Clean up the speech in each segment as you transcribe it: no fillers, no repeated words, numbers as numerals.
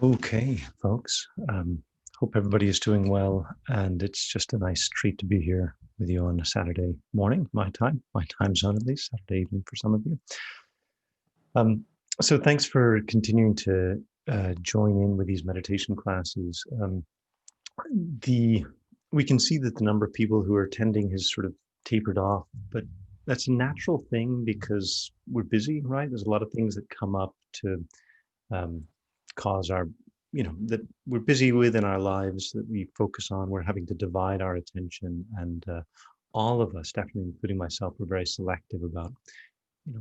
Okay, folks. Hope everybody is doing well, and it's just a nice treat to be here with you on a Saturday morning, my time zone at least, Saturday evening for some of you. Um, so thanks for continuing to join in with these meditation classes. The We can see that the number of people who are attending has sort of tapered off, but that's a natural thing because we're busy, right? There's a lot of things that come up to um, cause our that we're busy with in our lives that we focus on. We're having to divide our attention, and all of us, definitely including myself, we're very selective about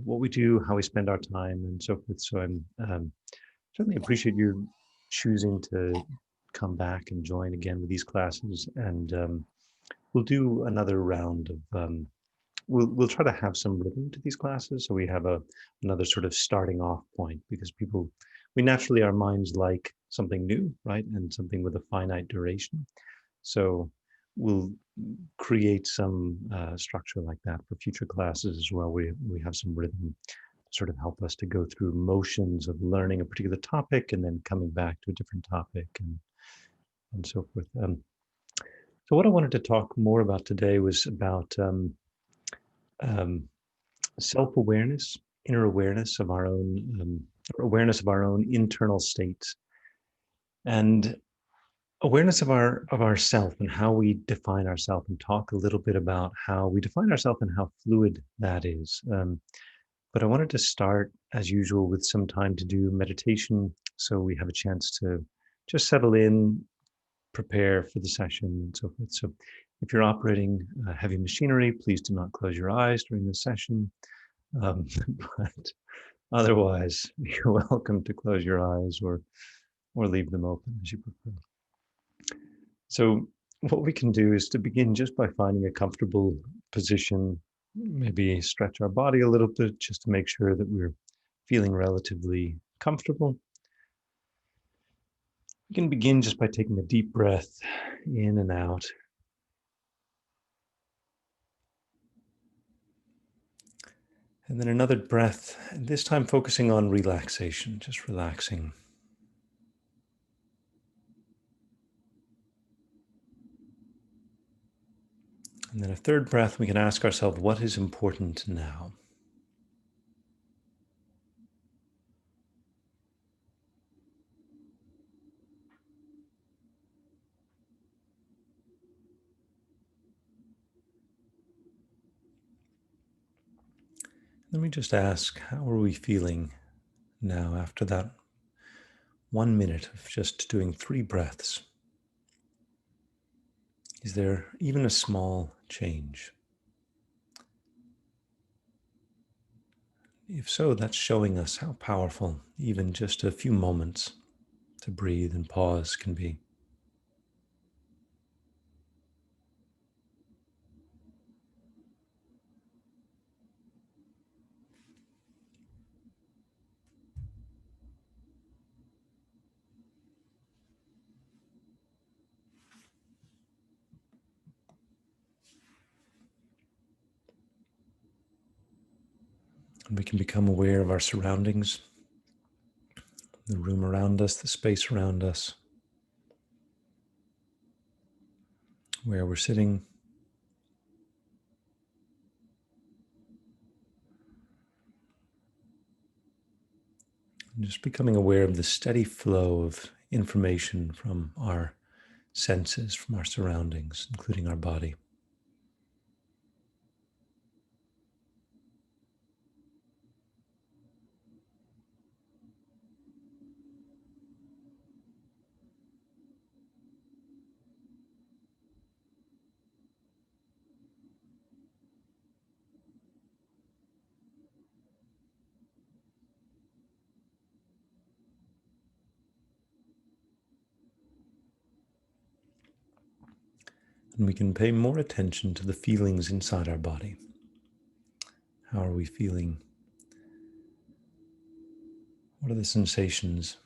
what we do, how we spend our time, and so forth. So I'm certainly appreciate you choosing to come back and join again with these classes, and we'll do another round of we'll try to have some rhythm to these classes, so we have another sort of starting off point, because we naturally, our minds like something new, right, and something with a finite duration. So we'll create some structure like that for future classes as well. We have some rhythm to sort of help us to go through motions of learning a particular topic and then coming back to a different topic, and so forth. So what I wanted to talk more about today was about um, self-awareness, inner awareness of our own awareness of our own internal states, and awareness of our self and how we define ourselves, and talk a little bit about how we define ourselves and how fluid that is. But I wanted to start, as usual, with some time to do meditation, so we have a chance to just settle in, prepare for the session, and so forth. So if you're operating heavy machinery, please do not close your eyes during the session. Um, but otherwise, you're welcome to close your eyes or leave them open as you prefer. So what we can do is to begin just by finding a comfortable position, maybe stretch our body a little bit just to make sure that we're feeling relatively comfortable. You can begin just by taking a deep breath in and out. And then another breath, and this time focusing on relaxation, just relaxing. And then a third breath, we can ask ourselves, what is important now? Let me just ask, how are we feeling now after that 1 minute of just doing 3 breaths? Is there even a small change? If so, that's showing us how powerful even just a few moments to breathe and pause can be. And we can become aware of our surroundings, the room around us, the space around us, where we're sitting. And just becoming aware of the steady flow of information from our senses, from our surroundings, including our body. And we can pay more attention to the feelings inside our body. How are we feeling? What are the sensations?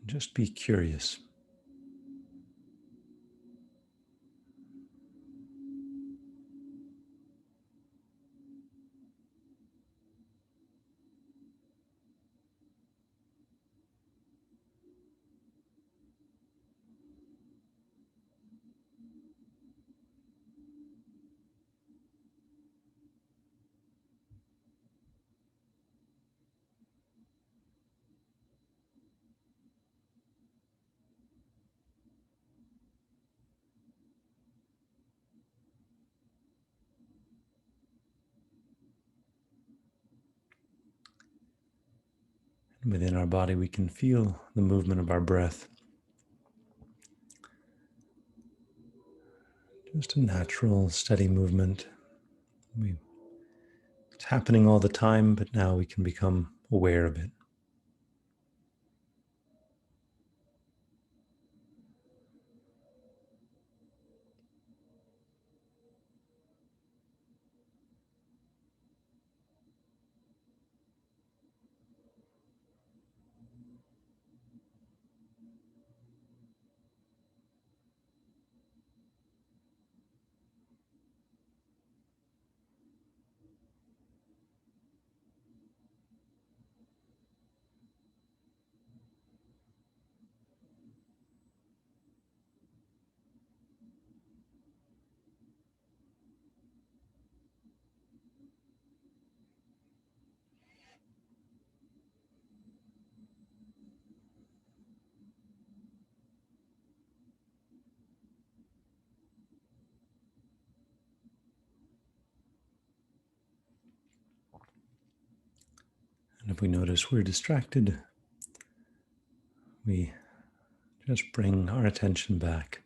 Just be curious. Within our body, we can feel the movement of our breath. Just a natural, steady movement. It's happening all the time, but now we can become aware of it. And if we notice we're distracted, we just bring our attention back.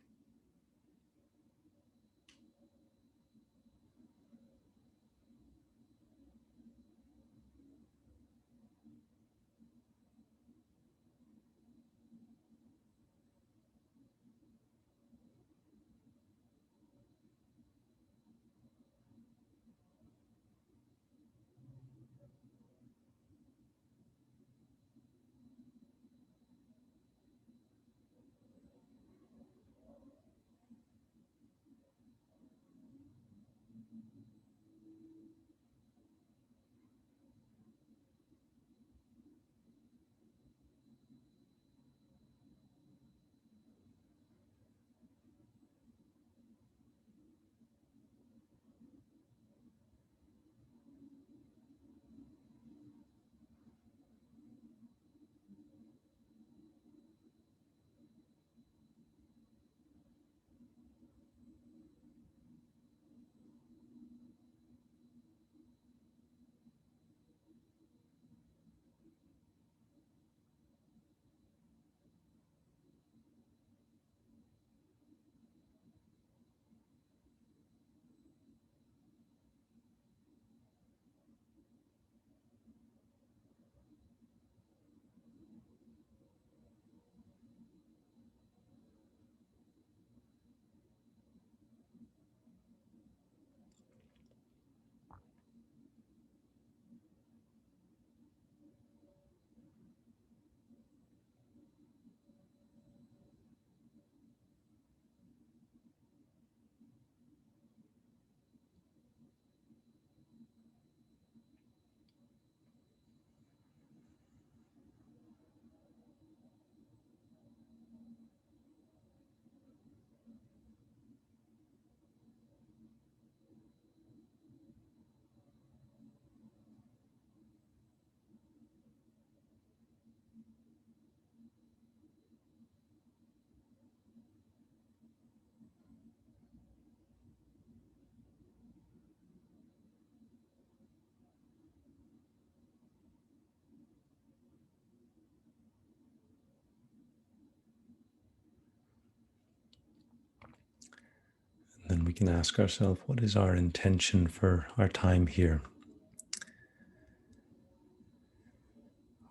And then we can ask ourselves, what is our intention for our time here?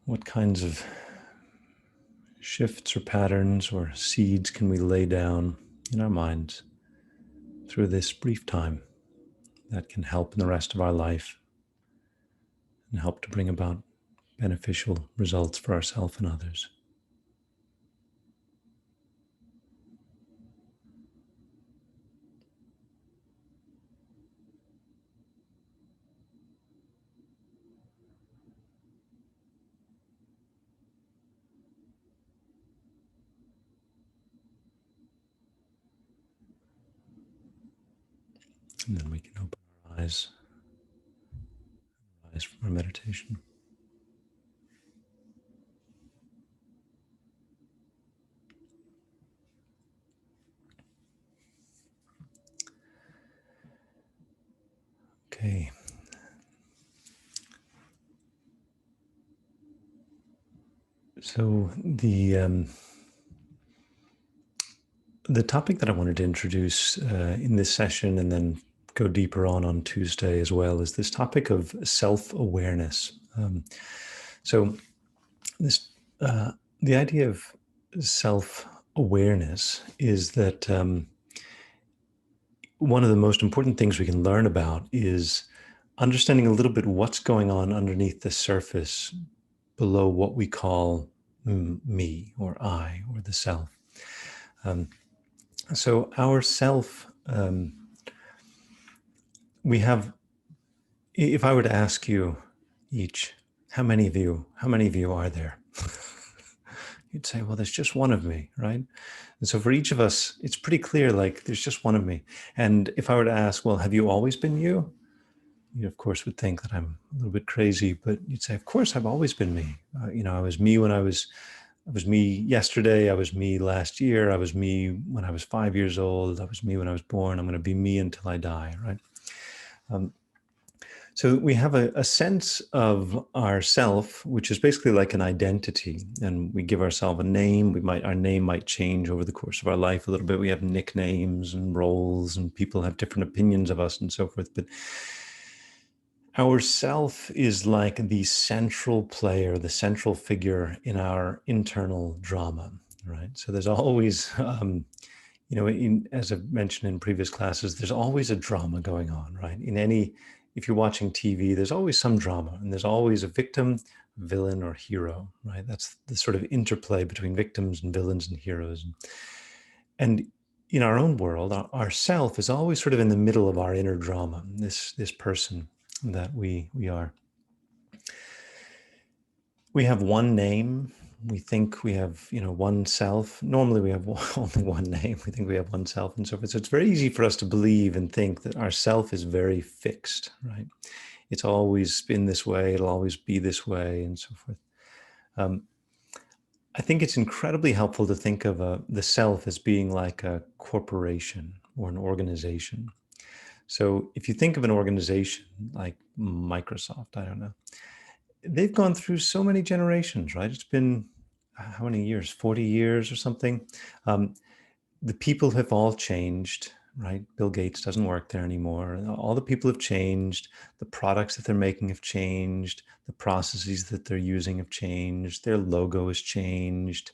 What kinds of shifts or patterns or seeds can we lay down in our minds through this brief time that can help in the rest of our life and help to bring about beneficial results for ourselves and others? And then we can open our eyes from our meditation. Okay. So the topic that I wanted to introduce in this session, and then go deeper on Tuesday as well, is this topic of self-awareness. So this the idea of self-awareness is that one of the most important things we can learn about is understanding a little bit what's going on underneath the surface below what we call me or I or the self. So our self, we have, if I were to ask you each, how many of you are there? You'd say, well, there's just one of me, right? And so for each of us, it's pretty clear, like there's just one of me. And if I were to ask, well, have you always been you? You of course would think that I'm a little bit crazy, but you'd say, of course, I've always been me. I was me when I was me yesterday. I was me last year. I was me when I was 5 years old. I was me when I was born. I'm going to be me until I die, right? So we have a sense of ourself, which is basically like an identity, and we give ourselves a name. Our name might change over the course of our life a little bit. We have nicknames and roles, and people have different opinions of us and so forth. But our self is like the central player, the central figure in our internal drama, right? So there's always, as I've mentioned in previous classes, there's always a drama going on, right? If you're watching TV, there's always some drama, and there's always a victim, villain, or hero, right? That's the sort of interplay between victims and villains and heroes. And in our own world, our self is always sort of in the middle of our inner drama, this person that we are. We have one name. We think we have, one self. Normally we have only one name. We think we have one self and so forth. So it's very easy for us to believe and think that our self is very fixed, right? It's always been this way. It'll always be this way and so forth. I think it's incredibly helpful to think of the self as being like a corporation or an organization. So if you think of an organization like Microsoft, I don't know, they've gone through so many generations, right? It's been how many years? 40 years or something. The people have all changed, right? Bill Gates doesn't work there anymore. All the people have changed. The products that they're making have changed. The processes that they're using have changed. Their logo has changed.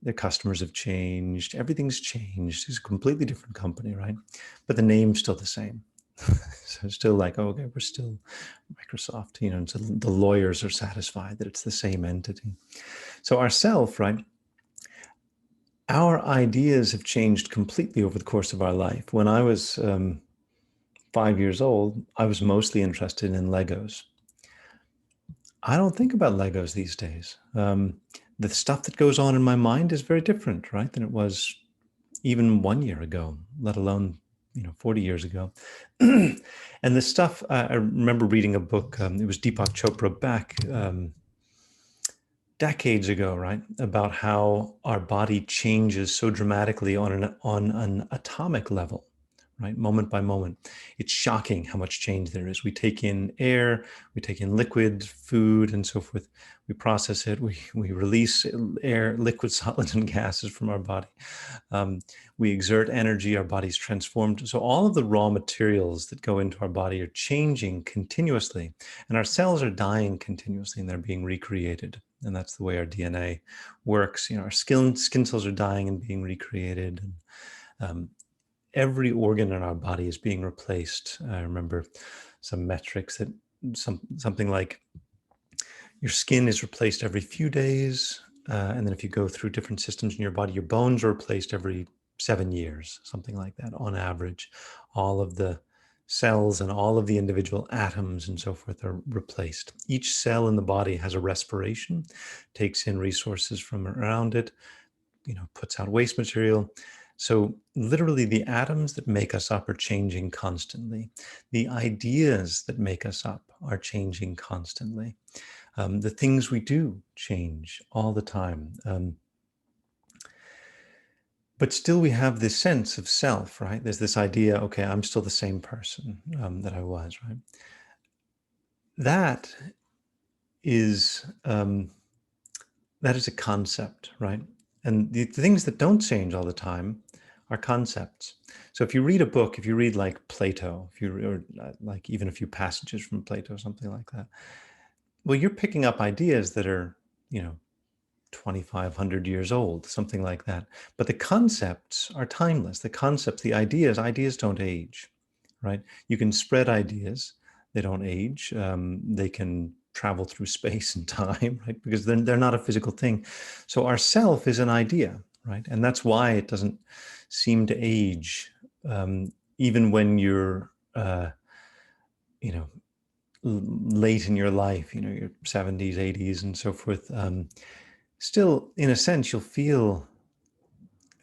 Their customers have changed. Everything's changed. It's a completely different company, right? But the name's still the same. So it's still like, oh, okay, we're still Microsoft, and so the lawyers are satisfied that it's the same entity. So ourself, right? Our ideas have changed completely over the course of our life. When I was 5 years old, I was mostly interested in Legos. I don't think about Legos these days. The stuff that goes on in my mind is very different, right, than it was even 1 year ago, let alone 40 years ago. And the stuff, I remember reading a book, it was Deepak Chopra back decades ago, right, about how our body changes so dramatically on an atomic level, right, moment by moment. It's shocking how much change there is. We take in air, we take in liquid, food, and so forth. We process it, we release air, liquid, solids, and gases from our body. We exert energy, our body's transformed. So all of the raw materials that go into our body are changing continuously, and our cells are dying continuously, and they're being recreated. And that's the way our DNA works. Our skin cells are dying and being recreated. And every organ in our body is being replaced. I remember some metrics that something like your skin is replaced every few days. And then if you go through different systems in your body, your bones are replaced every 7 years, something like that on average. All of the cells and all of the individual atoms and so forth are replaced. Each cell in the body has a respiration, takes in resources from around it, puts out waste material. So literally the atoms that make us up are changing constantly. The ideas that make us up are changing constantly. The things we do change all the time. But still we have this sense of self, right? There's this idea, okay, I'm still the same person that I was, right? That is that is a concept, right? And the things that don't change all the time are concepts. So if you read a book, if you read like Plato, if you or like even a few passages from Plato, something like that, well, you're picking up ideas that are, 2,500 years old, something like that. But the concepts are timeless. The concepts, the ideas don't age, right? You can spread ideas; they don't age. They can travel through space and time, right? Because they're not a physical thing. So our self is an idea, right? And that's why it doesn't seem to age, even when you're, you know, late in your life, your 70s, 80s, and so forth. Still, in a sense, you'll feel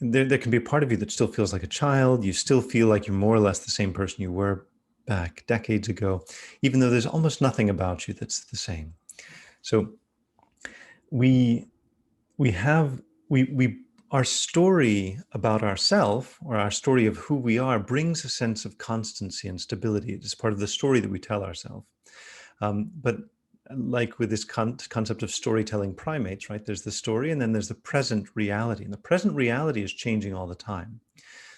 there can be a part of you that still feels like a child. You still feel like you're more or less the same person you were back decades ago, even though there's almost nothing about you that's the same. So we have our story about ourself, or our story of who we are, brings a sense of constancy and stability. It's part of the story that we tell ourselves. But like with this concept of storytelling primates, right? There's the story, and then there's the present reality. And the present reality is changing all the time.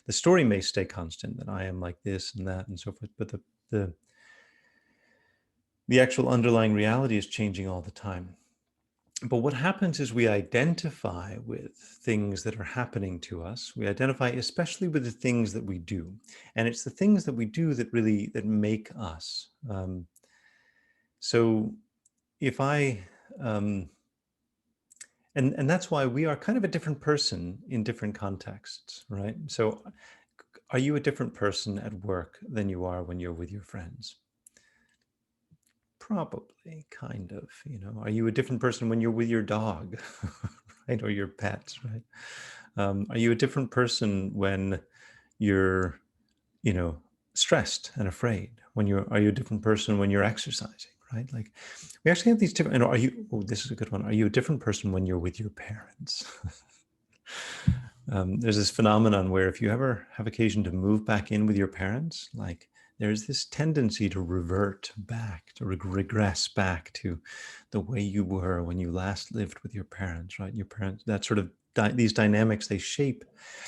The story may stay constant, that I am like this and that and so forth, but the actual underlying reality is changing all the time. But what happens is we identify with things that are happening to us. We identify especially with the things that we do. And it's the things that we do that really, that make us. So if I, and that's why we are kind of a different person in different contexts, right? So are you a different person at work than you are when you're with your friends? Probably, kind of, Are you a different person when you're with your dog, right? Or your pets, right? Are you a different person when you're, stressed and afraid? Are you a different person when you're exercising, right? Like, we actually have these different, this is a good one. Are you a different person when you're with your parents? There's this phenomenon where if you ever have occasion to move back in with your parents, like, there's this tendency to revert back, to regress back to the way you were when you last lived with your parents, right? Your parents, that sort of, these dynamics, they shape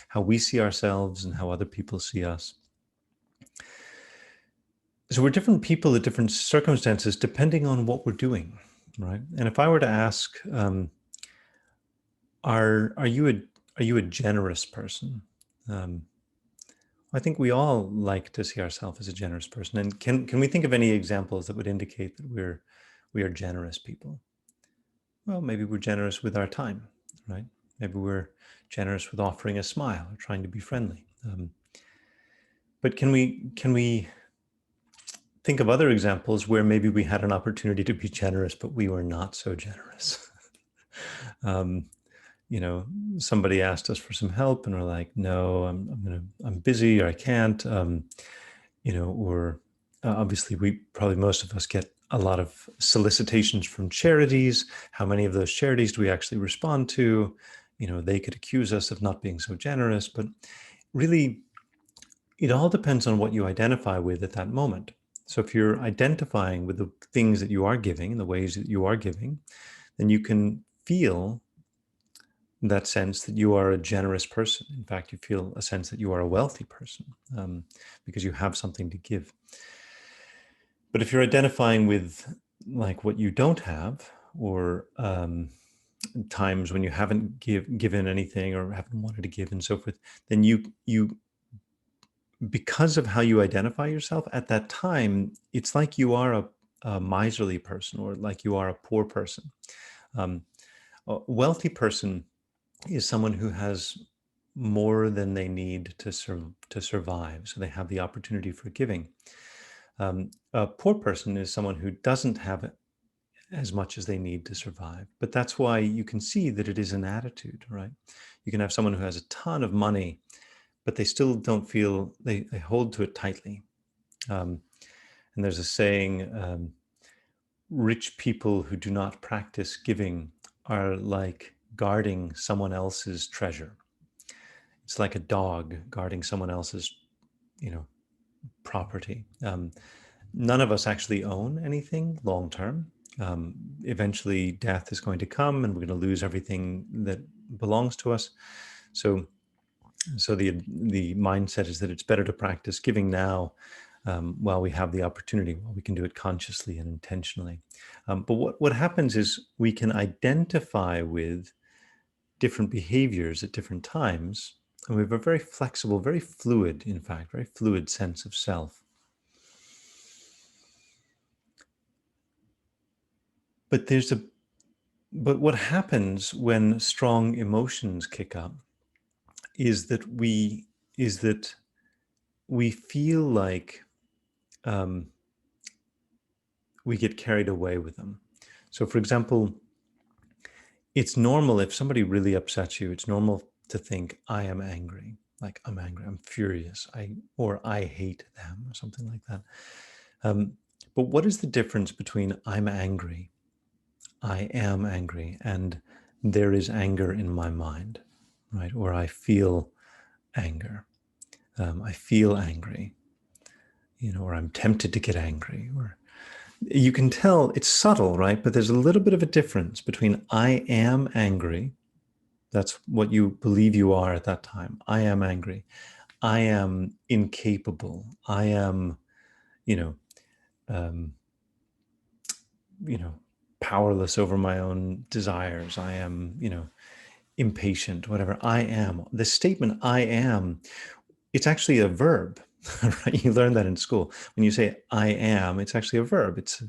how we see ourselves and how other people see us. So we're different people at different circumstances, depending on what we're doing, right? And if I were to ask, are you a generous person? I think we all like to see ourselves as a generous person. And can we think of any examples that would indicate that we are generous people? Well, maybe we're generous with our time, right? Maybe we're generous with offering a smile or trying to be friendly. But can we think of other examples where maybe we had an opportunity to be generous, but we were not so generous? Somebody asked us for some help and we're like, no, I'm busy, or I can't, or obviously most of us get a lot of solicitations from charities. How many of those charities do we actually respond to? They could accuse us of not being so generous, but really it all depends on what you identify with at that moment. So if you're identifying with the things that you are giving and the ways that you are giving, then you can feel that sense that you are a generous person. In fact, you feel a sense that you are a wealthy person, because you have something to give. But if you're identifying with like what you don't have, or times when you haven't given anything or haven't wanted to give and so forth, then you because of how you identify yourself at that time, it's like you are a miserly person, or like you are a poor person. A wealthy person is someone who has more than they need to survive, so they have the opportunity for giving. A poor person is someone who doesn't have as much as they need to survive. But that's why you can see that it is an attitude, right? You can have someone who has a ton of money, but they still don't feel, they hold to it tightly. And there's a saying, rich people who do not practice giving are like guarding someone else's treasure. It's like a dog guarding someone else's, property. None of us actually own anything long term. Eventually, death is going to come, and we're going to lose everything that belongs to us. So the mindset is that it's better to practice giving now, while we have the opportunity, while we can do it consciously and intentionally. But what happens is we can identify with different behaviors at different times, and we have a very flexible, very fluid, in fact, very fluid sense of self. But what happens when strong emotions kick up is that we feel like we get carried away with them. So, for example, it's normal if somebody really upsets you, it's normal to think, I am angry. Like, I'm angry, I'm furious, or I hate them, or something like that. But what is the difference between I'm angry, I am angry, and there is anger in my mind, right? Or I feel anger. I feel angry, or I'm tempted to get angry, or you can tell it's subtle, right? But there's a little bit of a difference between I am angry. That's what you believe you are at that time. I am angry. I am incapable. I am, you know, um, powerless over my own desires. I am, impatient, whatever. I am. The statement I am, it's actually a verb, right? You learn that in school. When you say I am, it's actually a verb. It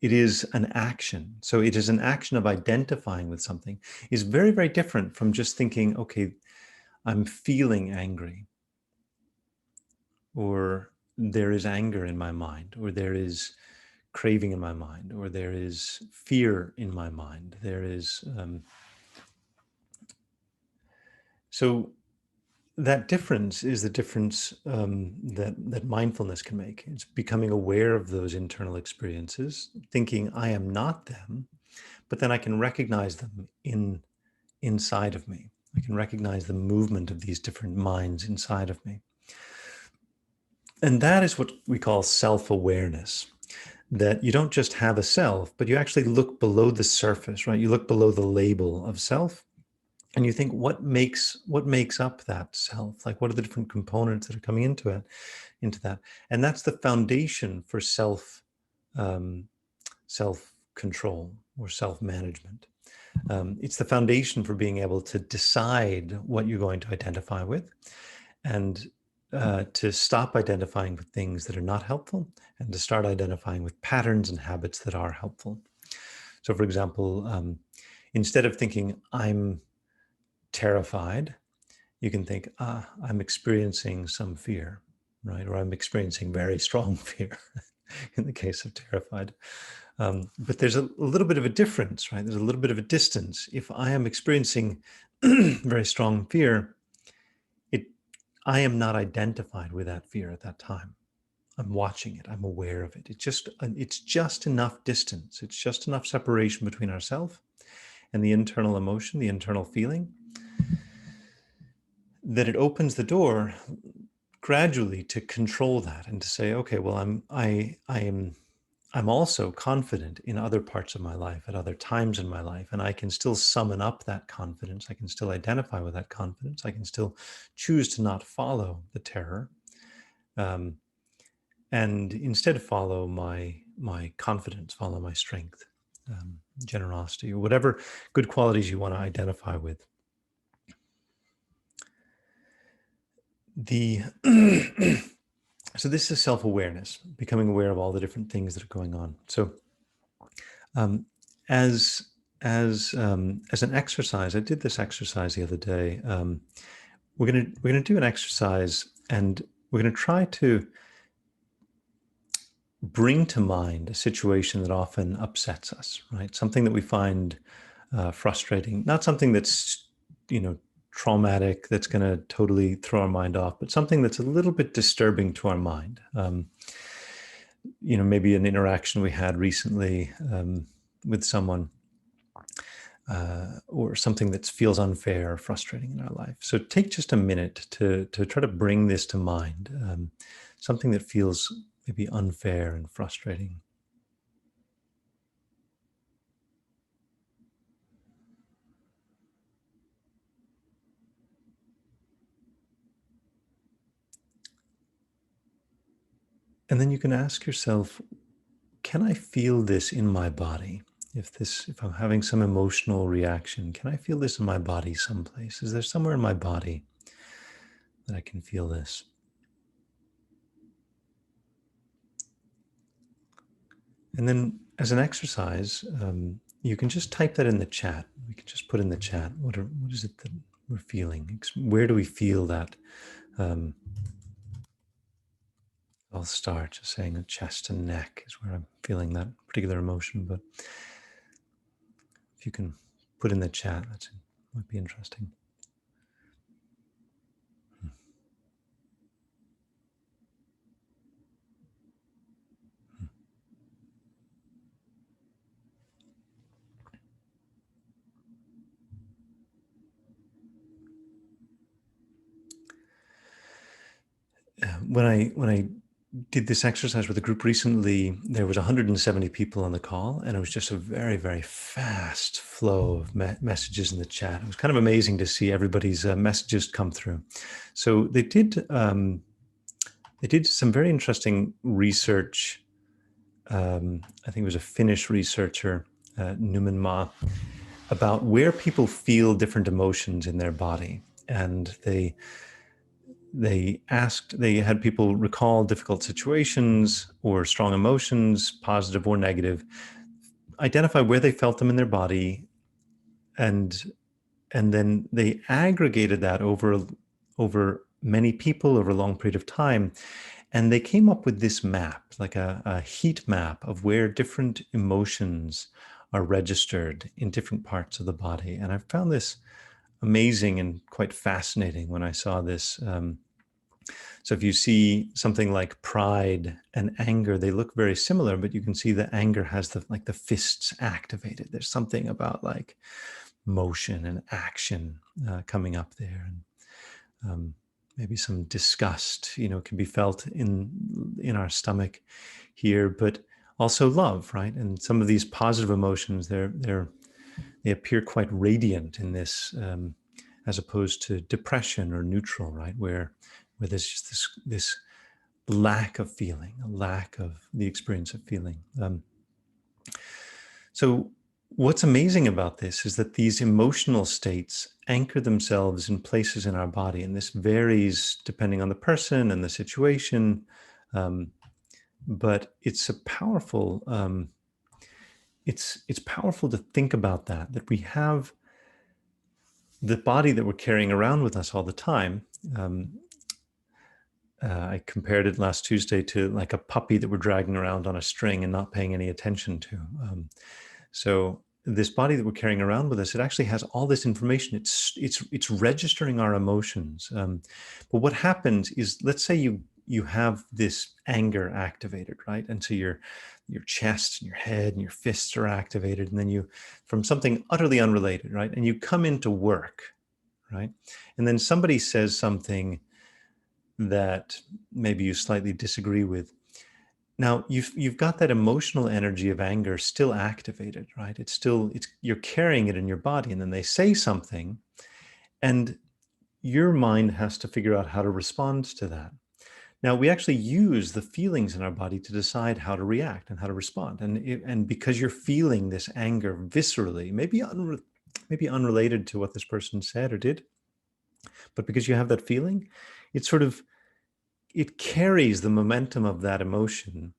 is an action. So it is an action of identifying with something. Is very, very different from just thinking, okay, I'm feeling angry, or there is anger in my mind, or there is craving in my mind, or there is fear in my mind. There is so that difference is the difference that mindfulness can make. It's becoming aware of those internal experiences, thinking I am not them, but then I can recognize them inside of me. I can recognize the movement of these different minds inside of me. And that is what we call self-awareness, that you don't just have a self, but you actually look below the surface, right? You look below the label of self, and you think, what makes up that self? Like, what are the different components that are coming into that? And that's the foundation for self-control or self-management. It's the foundation for being able to decide what you're going to identify with, and to stop identifying with things that are not helpful, and to start identifying with patterns and habits that are helpful. So, for example, instead of thinking I'm terrified, you can think, I'm experiencing some fear, right? Or I'm experiencing very strong fear in the case of terrified. But there's a little bit of a difference, right? There's a little bit of a distance. If I am experiencing very strong fear, I am not identified with that fear at that time. I'm watching it. I'm aware of it. It's just enough distance. It's just enough separation between ourselves and the internal emotion, the internal feeling, that it opens the door gradually to control that and to say, okay, well, I'm also confident in other parts of my life at other times in my life, and I can still summon up that confidence. I can still identify with that confidence. I can still choose to not follow the terror, and instead follow my confidence, follow my strength, generosity, or whatever good qualities you want to identify with. The So this is self-awareness, becoming aware of all the different things that are going on. So um, as an exercise, I did this exercise the other day. We're gonna do an exercise, and we're gonna try to bring to mind a situation that often upsets us, right? Something that we find frustrating, not something that's, traumatic, that's going to totally throw our mind off, but something that's a little bit disturbing to our mind. Maybe an interaction we had recently with someone, or something that feels unfair or frustrating in our life. So take just a minute to try to bring this to mind, something that feels maybe unfair and frustrating. And then you can ask yourself, can I feel this in my body? If I'm having some emotional reaction, can I feel this in my body someplace? Is there somewhere in my body that I can feel this? And then as an exercise, you can just type that in the chat. We can just put in the chat, what is it that we're feeling? Where do we feel that? Um, I'll start just saying the chest and neck is where I'm feeling that particular emotion. But if you can put in the chat, that might be interesting. When I did this exercise with a group recently, there was 170 people on the call, and it was just a very, very fast flow of messages in the chat. It was kind of amazing to see everybody's messages come through. So they did some very interesting research. I think it was a Finnish researcher, Numan Ma, about where people feel different emotions in their body, and they had people recall difficult situations or strong emotions, positive or negative, identify where they felt them in their body, and then they aggregated that over many people over a long period of time, and they came up with this map, like a heat map of where different emotions are registered in different parts of the body. And I found this amazing and quite fascinating when I saw this. So if you see something like pride and anger, they look very similar, but you can see that anger has the fists activated. There's something about like motion and action coming up there, and maybe some disgust, can be felt in our stomach here, but also love, right? And some of these positive emotions, they appear quite radiant in this, as opposed to depression or neutral, right? Where there's just this lack of feeling, a lack of the experience of feeling. So what's amazing about this is that these emotional states anchor themselves in places in our body, and this varies depending on the person and the situation. But it's a powerful, it's powerful to think about that we have the body that we're carrying around with us all the time. I compared it last Tuesday to like a puppy that we're dragging around on a string and not paying any attention to. So this body that we're carrying around with us, it actually has all this information. It's registering our emotions. But what happens is, let's say you have this anger activated, right? And so your chest and your head and your fists are activated, and then you, from something utterly unrelated, right? And you come into work, right? And then somebody says something that maybe you slightly disagree with. Now you've got that emotional energy of anger still activated, right? You're carrying it in your body, and then they say something, and your mind has to figure out how to respond to that. Now we actually use the feelings in our body to decide how to react and how to respond. And because you're feeling this anger viscerally, maybe unrelated to what this person said or did, but because you have that feeling, it carries the momentum of that emotion.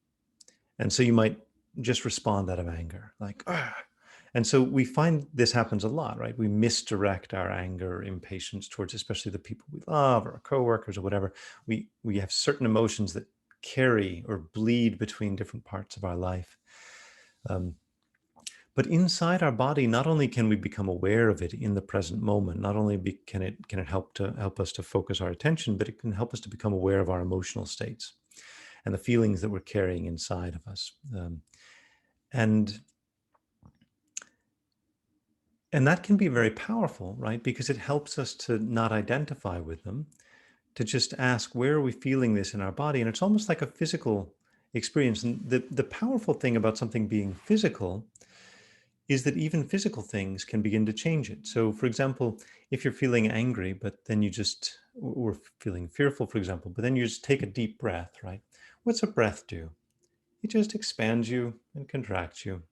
And so you might just respond out of anger, like, ah. And so we find this happens a lot, right? We misdirect our anger or impatience towards especially the people we love or our coworkers or whatever. We have certain emotions that carry or bleed between different parts of our life. But inside our body, not only can we become aware of it in the present moment, not only can it help us to focus our attention, but it can help us to become aware of our emotional states and the feelings that we're carrying inside of us. And that can be very powerful, right? Because it helps us to not identify with them, to just ask, where are we feeling this in our body? And it's almost like a physical experience. And the powerful thing about something being physical is that even physical things can begin to change it. So for example, if you're feeling angry, but then you just we're feeling fearful, for example, but then you just take a deep breath, right? What's a breath do? It just expands you and contracts you.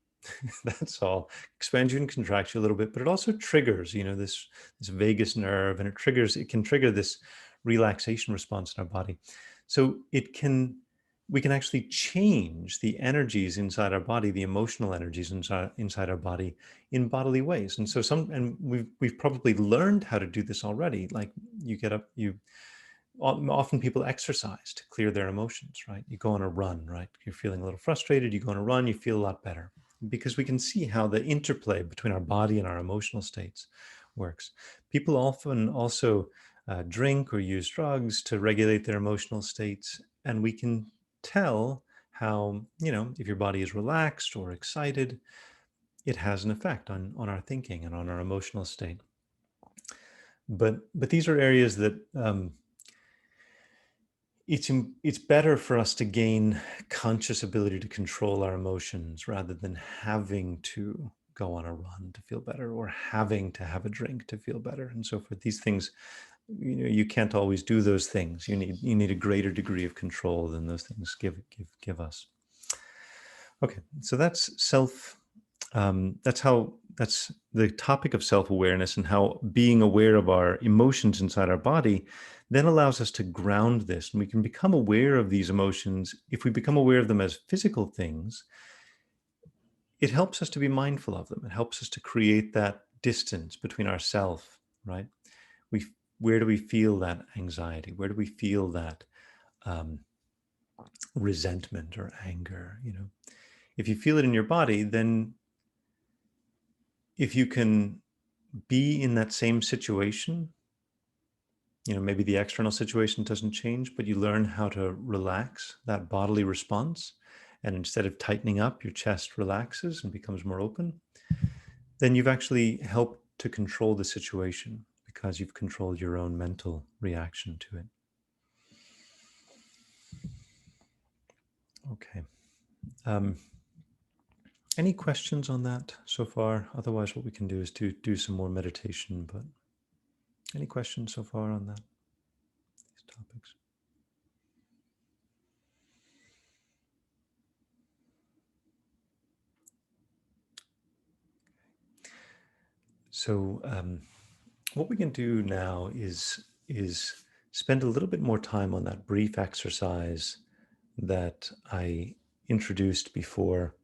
That's all. Expands you and contracts you a little bit, but it also triggers, this vagus nerve, and it can trigger this relaxation response in our body. So we can actually change the energies inside our body, the emotional energies inside our body in bodily ways. And so and we've probably learned how to do this already. Like you get up, often people exercise to clear their emotions, right? You go on a run, right? You're feeling a little frustrated, you go on a run, you feel a lot better, because we can see how the interplay between our body and our emotional states works. People often also drink or use drugs to regulate their emotional states, and we can tell how, if your body is relaxed or excited, it has an effect on our thinking and on our emotional state. But these are areas that it's better for us to gain conscious ability to control our emotions rather than having to go on a run to feel better, or having to have a drink to feel better, and so forth. These things, you can't always do those things. You need a greater degree of control than those things give us. Okay, so that's that's the topic of self-awareness, and how being aware of our emotions inside our body then allows us to ground this, and we can become aware of these emotions. If we become aware of them as physical things, it helps us to be mindful of them. It helps us to create that distance between ourself, right? we where do we feel that anxiety? Where do we feel that um, resentment or anger? If you feel it in your body, then if you can be in that same situation, maybe the external situation doesn't change, but you learn how to relax that bodily response, and instead of tightening up, your chest relaxes and becomes more open, then you've actually helped to control the situation, because you've controlled your own mental reaction to it. Okay. Any questions on that so far? Otherwise, what we can do is to do some more meditation, but any questions so far on these topics? So what we can do now is spend a little bit more time on that brief exercise that I introduced before,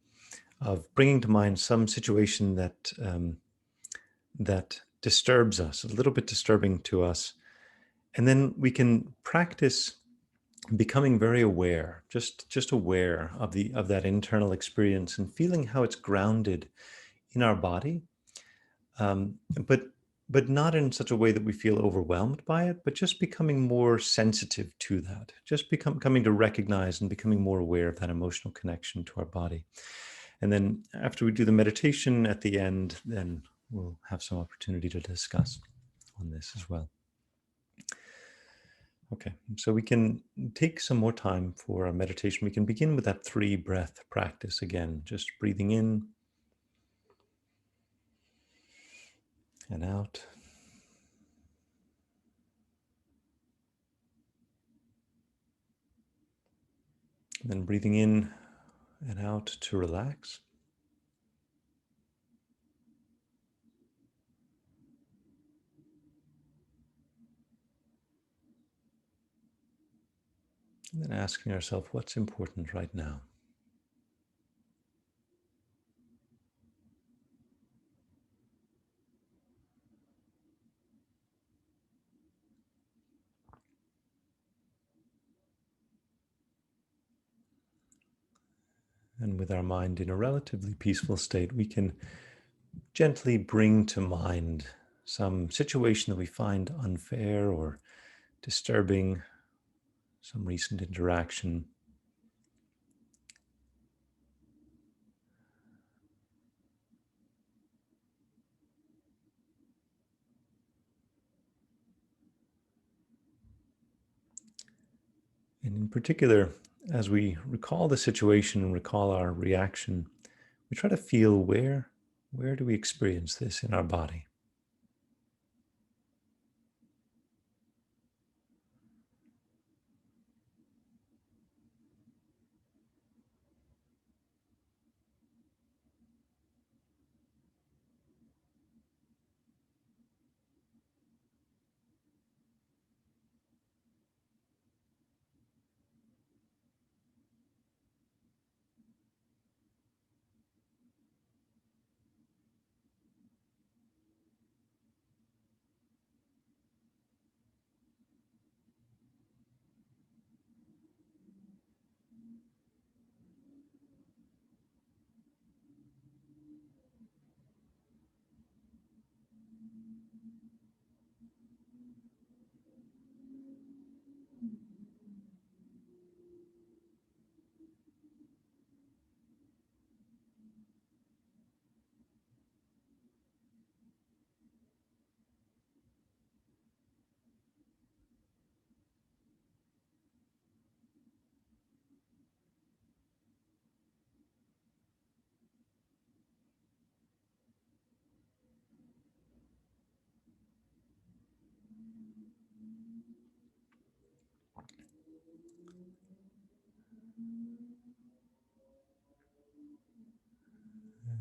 of bringing to mind some situation that disturbs us, a little bit disturbing to us, and then we can practice becoming very aware, just aware of that internal experience, and feeling how it's grounded in our body, um, but not in such a way that we feel overwhelmed by it, but just becoming more sensitive to that, just coming to recognize and becoming more aware of that emotional connection to our body. And then after we do the meditation at the end, then we'll have some opportunity to discuss on this as well. Okay, so we can take some more time for our meditation. We can begin with that 3-breath practice again, just breathing in and out. And then breathing in and out to relax. And then asking ourselves, what's important right now? And with our mind in a relatively peaceful state, we can gently bring to mind some situation that we find unfair or disturbing, some recent interaction. And in particular, as we recall the situation and recall our reaction, we try to feel where do we experience this in our body?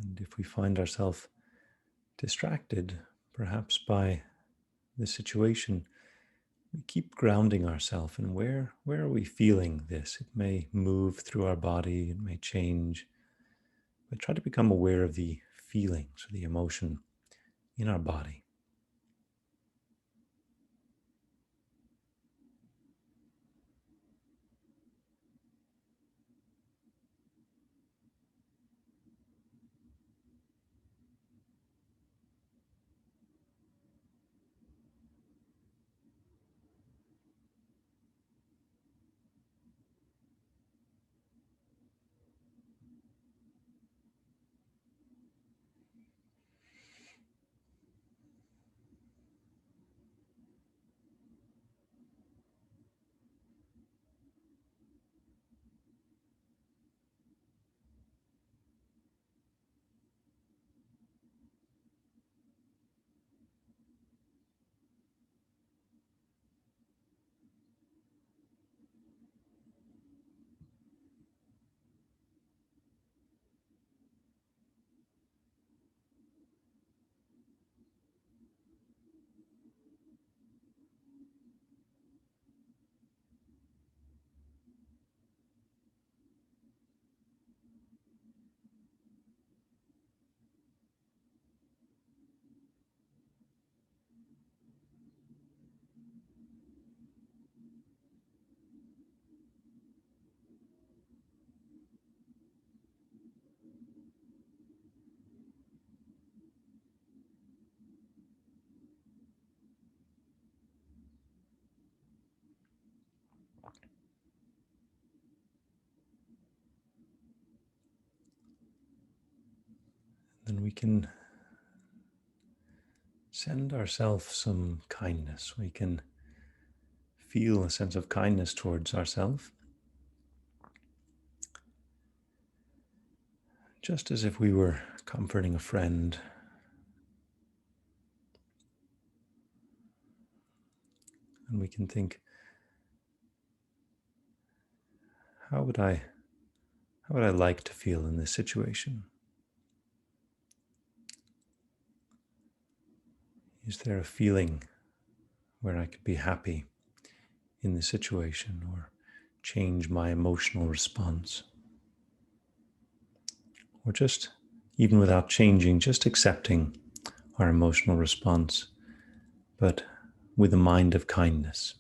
And if we find ourselves distracted, perhaps by the situation, we keep grounding ourselves in where are we feeling this? It may move through our body, it may change, but try to become aware of the feelings or the emotion in our body. Then we can send ourselves some kindness. We can feel a sense of kindness towards ourselves, just as if we were comforting a friend. And we can think, how would I like to feel in this situation? Is there a feeling where I could be happy in this situation or change my emotional response? Or just, even without changing, just accepting our emotional response, but with a mind of kindness.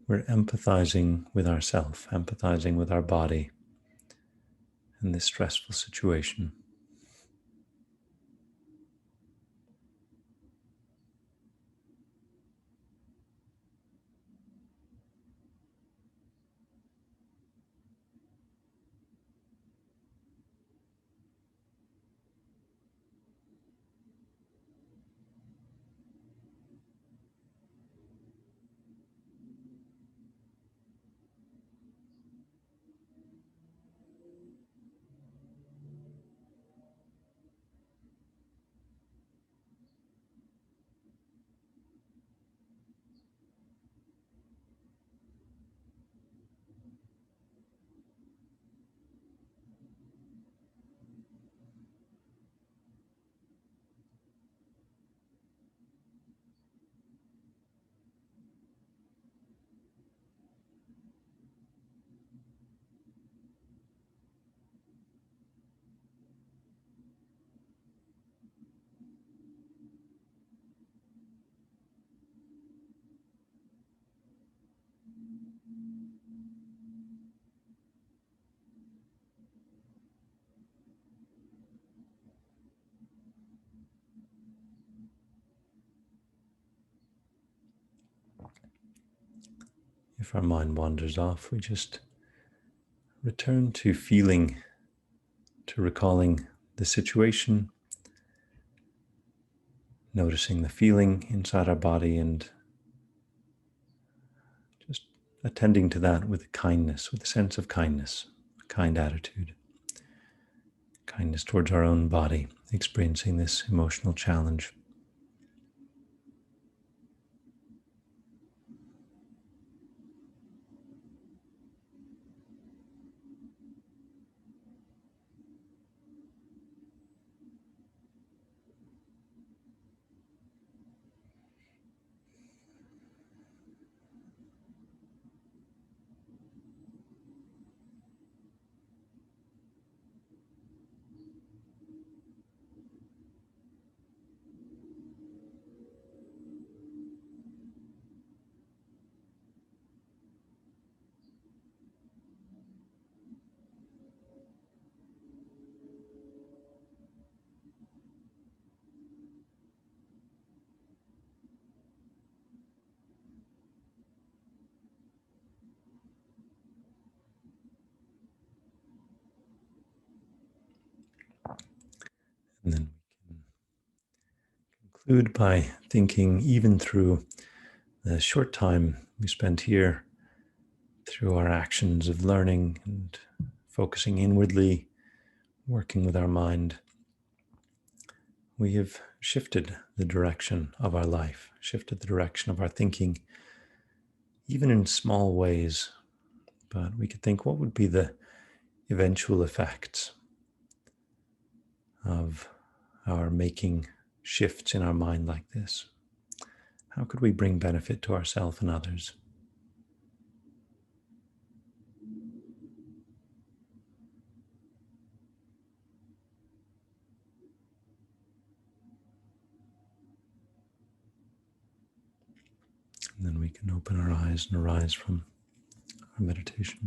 We're empathizing with ourself, empathizing with our body in this stressful situation. If our mind wanders off, we just return to feeling, to recalling the situation, noticing the feeling inside our body, and just attending to that with kindness, with a sense of kindness, a kind attitude, kindness towards our own body, experiencing this emotional challenge. And then we can conclude by thinking, even through the short time we spent here, through our actions of learning and focusing inwardly, working with our mind, we have shifted the direction of our life, shifted the direction of our thinking, even in small ways. But we could think, what would be the eventual effects of our making shifts in our mind like this? How could we bring benefit to ourselves and others? And then we can open our eyes and arise from our meditation.